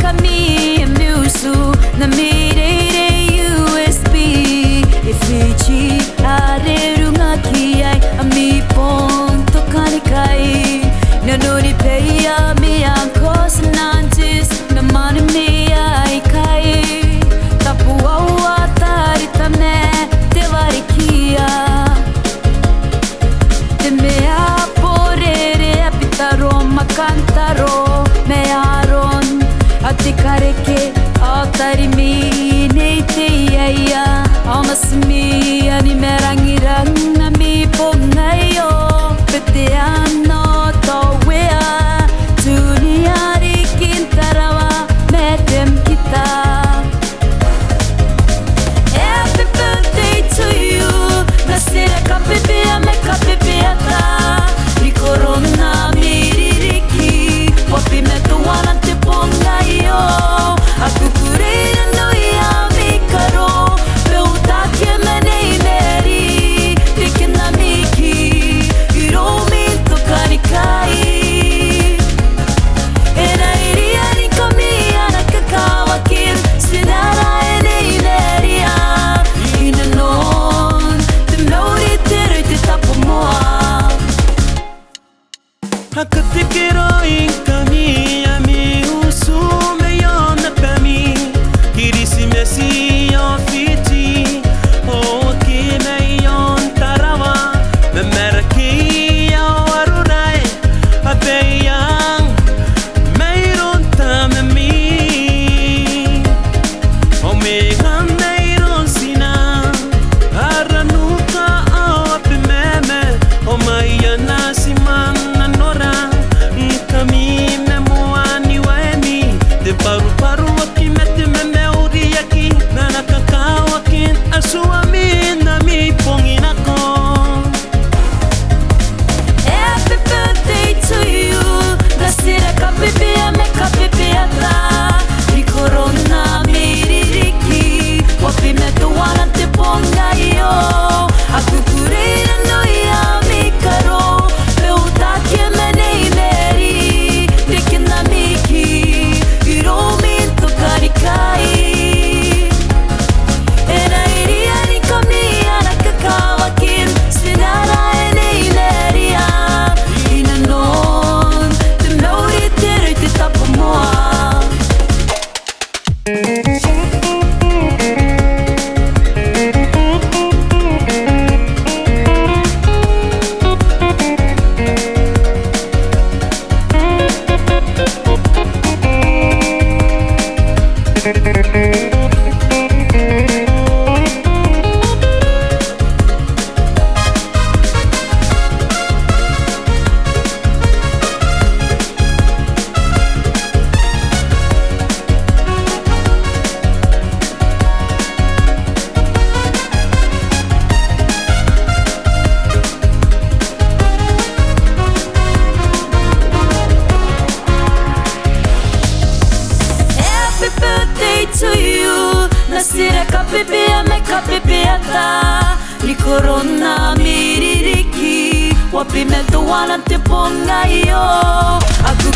kami amusu na mirere USB Ifiji arerunga kiai ami ponto kanikai nanori peia mi ankos nantis na mani mi ai kai tapu awa tari tame te varikia te mea porere apitaro makantaro me aron atikareke atari mi neite ia Almasmi ani merangirang na mi pongayo Peteano tawea Tuniari kintarawa medem kita Happy birthday to you Nasira kapipia me kapipia ta Ni corona miririki Wapi me tuwana te pongayo Aku kurena no ia mi karo To you, nasira kapipia me kapipia ta Ni corona miririki Wapi me tuwana te pongayo Aku